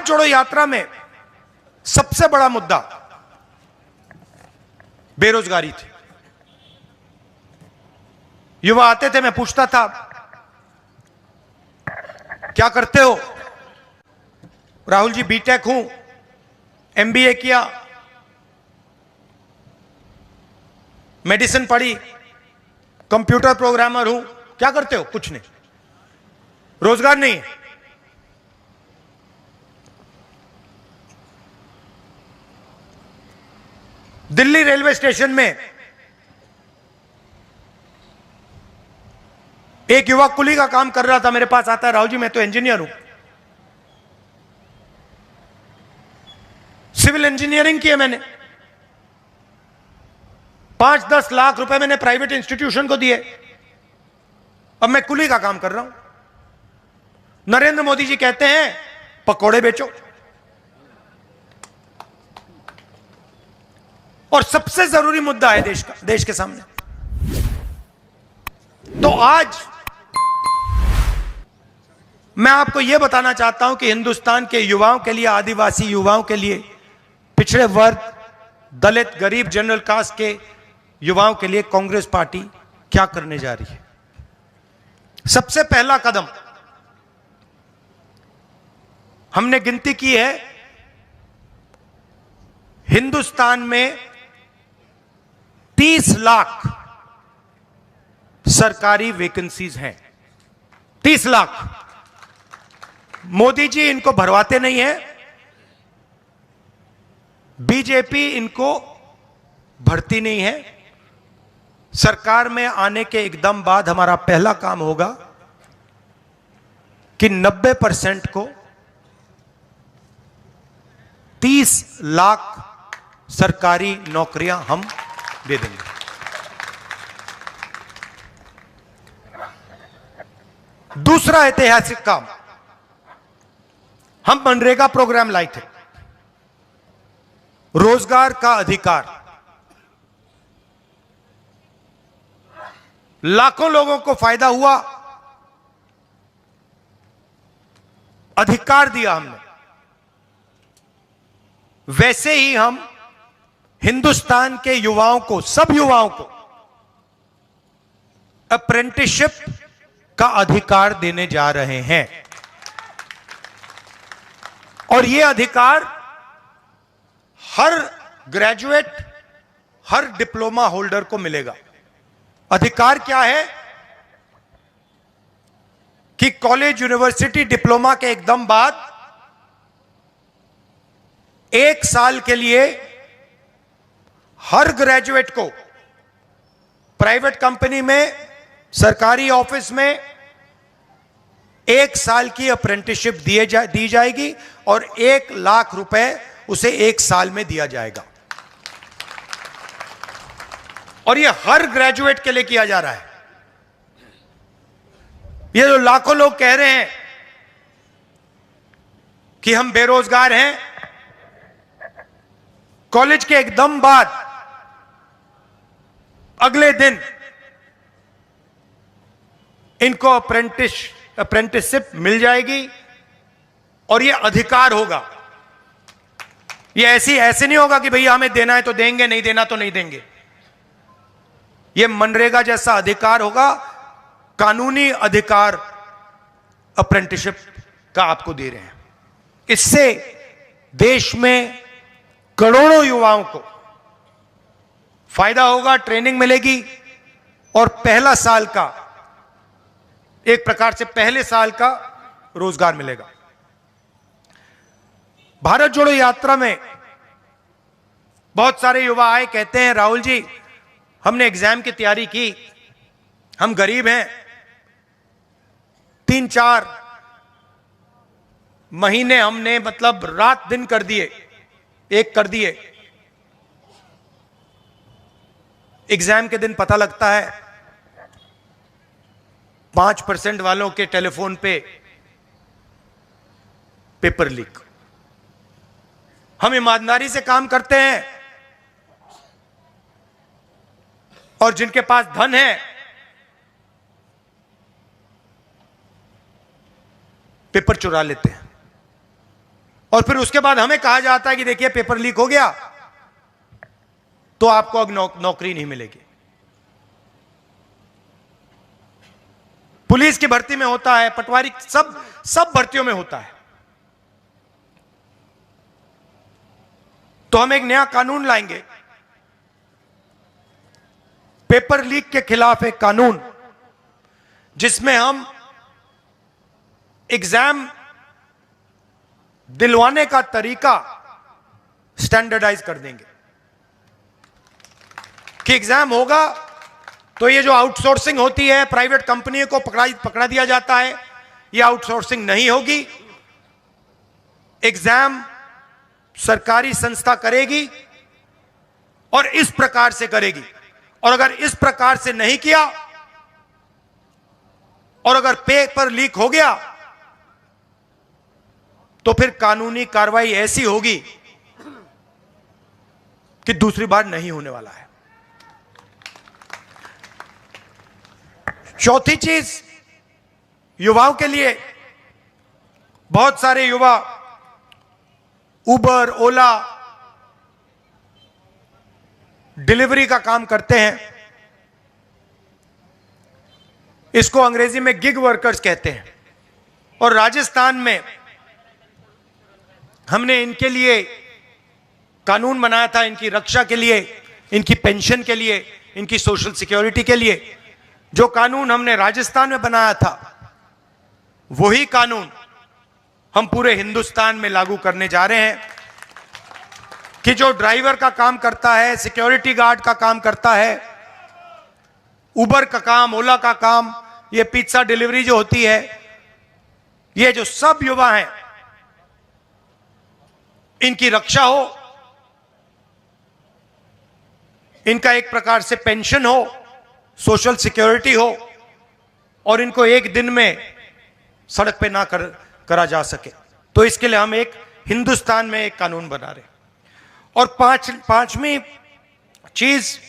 भारत जोड़ो यात्रा में सबसे बड़ा मुद्दा बेरोजगारी थी। युवा आते थे, मैं पूछता था क्या करते हो? राहुल जी बीटेक हूं, एमबीए किया, मेडिसिन पढ़ी, कंप्यूटर प्रोग्रामर हूं। क्या करते हो? कुछ नहीं, रोजगार नहीं है। दिल्ली रेलवे स्टेशन में एक युवा कुली का काम कर रहा था, मेरे पास आता है, राहुल जी मैं तो इंजीनियर हूं, सिविल इंजीनियरिंग की है मैंने, 5-10 लाख रुपए मैंने प्राइवेट इंस्टीट्यूशन को दिए, अब मैं कुली का काम कर रहा हूं। नरेंद्र मोदी जी कहते हैं पकौड़े बेचो। और सबसे जरूरी मुद्दा है देश के सामने। तो आज मैं आपको यह बताना चाहता हूं कि हिंदुस्तान के युवाओं के लिए, आदिवासी युवाओं के लिए, पिछड़े वर्ग, दलित, गरीब, जनरल कास्ट के युवाओं के लिए कांग्रेस पार्टी क्या करने जा रही है। सबसे पहला कदम हमने गिनती की है, हिंदुस्तान में 30 लाख सरकारी वैकेंसीज हैं। 30 लाख। मोदी जी इनको भरवाते नहीं है, बीजेपी इनको भरती नहीं है। सरकार में आने के एकदम बाद हमारा पहला काम होगा कि 90% को 30 लाख सरकारी नौकरियां हम दे देंगे। दूसरा ऐतिहासिक काम, हम मनरेगा प्रोग्राम लाए थे, रोजगार का अधिकार। लाखों लोगों को फायदा हुआ, अधिकार दिया हमने। वैसे ही हम हिंदुस्तान के युवाओं को, सब युवाओं को अप्रेंटिसशिप का अधिकार देने जा रहे हैं। और यह अधिकार हर ग्रेजुएट, हर डिप्लोमा होल्डर को मिलेगा। अधिकार क्या है कि कॉलेज, यूनिवर्सिटी, डिप्लोमा के एकदम बाद 1 साल के लिए हर ग्रेजुएट को प्राइवेट कंपनी में, सरकारी ऑफिस में 1 साल की अप्रेंटिसशिप दी जाएगी और 1 लाख रुपए उसे 1 साल में दिया जाएगा। और यह हर ग्रेजुएट के लिए किया जा रहा है। ये जो लाखों लोग कह रहे हैं कि हम बेरोजगार हैं, कॉलेज के एकदम बाद अगले दिन इनको अप्रेंटिसशिप मिल जाएगी और यह अधिकार होगा। यह ऐसे नहीं होगा कि भैया हमें देना है तो देंगे, नहीं देना तो नहीं देंगे। यह मनरेगा जैसा अधिकार होगा, कानूनी अधिकार अप्रेंटिसशिप का आपको दे रहे हैं। इससे देश में करोड़ों युवाओं को फायदा होगा, ट्रेनिंग मिलेगी और पहला साल का, एक प्रकार से पहले साल का रोजगार मिलेगा। भारत जोड़ो यात्रा में बहुत सारे युवा आए, कहते हैं राहुल जी हमने एग्जाम की तैयारी की, हम गरीब हैं, 3-4 महीने हमने मतलब रात दिन कर दिए, एक कर दिए। एग्जाम के दिन पता लगता है 5% वालों के टेलीफोन पे पेपर लीक। हम ईमानदारी से काम करते हैं और जिनके पास धन है पेपर चुरा लेते हैं। और फिर उसके बाद हमें कहा जाता है कि देखिए पेपर लीक हो गया तो आपको अब नौकरी नहीं मिलेगी। पुलिस की भर्ती में होता है, पटवारी, सब भर्तियों में होता है। तो हम एक नया कानून लाएंगे, पेपर लीक के खिलाफ एक कानून, जिसमें हम एग्जाम दिलवाने का तरीका स्टैंडर्डाइज कर देंगे कि एग्जाम होगा तो ये जो आउटसोर्सिंग होती है, प्राइवेट कंपनी को पकड़ा दिया जाता है, ये आउटसोर्सिंग नहीं होगी। एग्जाम सरकारी संस्था करेगी और इस प्रकार से करेगी, और अगर इस प्रकार से नहीं किया और अगर पेपर लीक हो गया तो फिर कानूनी कार्रवाई ऐसी होगी कि दूसरी बार नहीं होने वाला है। चौथी चीज, युवाओं के लिए, बहुत सारे युवा उबर, ओला, डिलीवरी का काम करते हैं। इसको अंग्रेजी में गिग वर्कर्स कहते हैं। और राजस्थान में हमने इनके लिए कानून बनाया था, इनकी रक्षा के लिए, इनकी पेंशन के लिए, इनकी सोशल सिक्योरिटी के लिए। जो कानून हमने राजस्थान में बनाया था वही कानून हम पूरे हिंदुस्तान में लागू करने जा रहे हैं कि जो ड्राइवर का काम करता है, सिक्योरिटी गार्ड का काम करता है, उबर का काम, ओला का काम, ये पिज्जा डिलीवरी जो होती है, ये जो सब युवा हैं, इनकी रक्षा हो, इनका एक प्रकार से पेंशन हो, सोशल सिक्योरिटी हो, और इनको एक दिन में सड़क पे ना करा जा सके। तो इसके लिए हम एक हिंदुस्तान में एक कानून बना रहे हैं। और पांचवी चीज,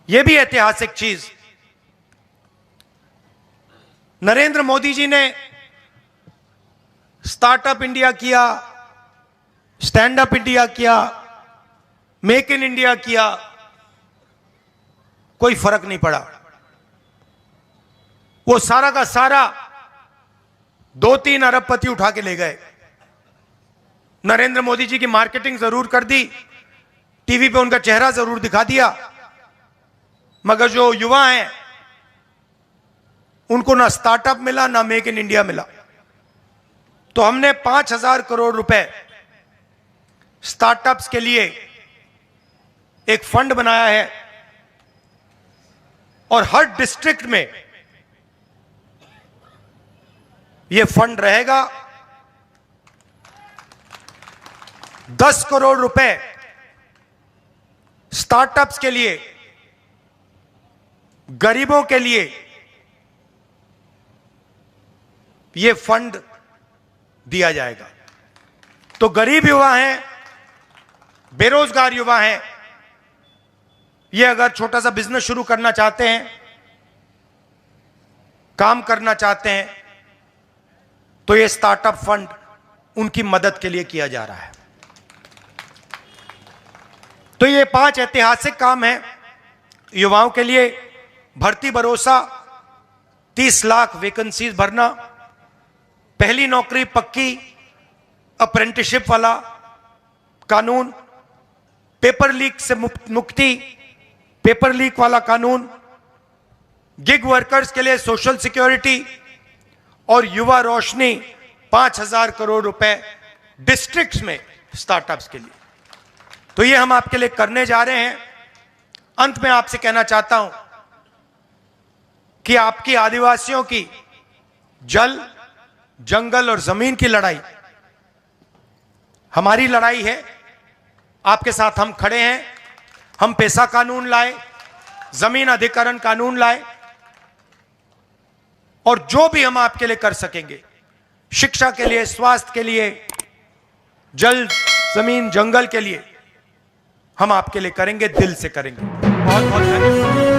यह भी ऐतिहासिक चीज, नरेंद्र मोदी जी ने स्टार्टअप इंडिया किया, स्टैंड अप इंडिया किया, मेक इन इंडिया किया, कोई फर्क नहीं पड़ा। वो सारा का सारा 2-3 अरबपति उठा के ले गए। नरेंद्र मोदी जी की मार्केटिंग जरूर कर दी, टीवी पे उनका चेहरा जरूर दिखा दिया, मगर जो युवा हैं उनको ना स्टार्टअप मिला, ना मेक इन इंडिया मिला। तो हमने 5,000 करोड़ रुपए स्टार्टअप्स के लिए एक फंड बनाया है, और हर डिस्ट्रिक्ट में यह फंड रहेगा। 10 करोड़ रुपए स्टार्टअप्स के लिए, गरीबों के लिए यह फंड दिया जाएगा। तो गरीब युवा हैं, बेरोजगार युवा हैं, ये अगर छोटा सा बिजनेस शुरू करना चाहते हैं, काम करना चाहते हैं, तो ये स्टार्टअप फंड उनकी मदद के लिए किया जा रहा है। तो ये 5 ऐतिहासिक काम हैं युवाओं के लिए। भर्ती भरोसा, 30 लाख वैकेंसीज भरना, पहली नौकरी पक्की, अप्रेंटिसशिप वाला कानून, पेपर लीक से मुक्ति, पेपर लीक वाला कानून, गिग वर्कर्स के लिए सोशल सिक्योरिटी, और युवा रोशनी 5,000 करोड़ रुपए डिस्ट्रिक्ट्स में स्टार्टअप्स के लिए। तो ये हम आपके लिए करने जा रहे हैं। अंत में आपसे कहना चाहता हूं कि आपकी आदिवासियों की जल, जंगल और जमीन की लड़ाई हमारी लड़ाई है। आपके साथ हम खड़े हैं। हम पैसा कानून लाए, जमीन अधिकरण कानून लाए, और जो भी हम आपके लिए कर सकेंगे, शिक्षा के लिए, स्वास्थ्य के लिए, जल, जमीन, जंगल के लिए, हम आपके लिए करेंगे, दिल से करेंगे। बहुत बहुत धन्यवाद।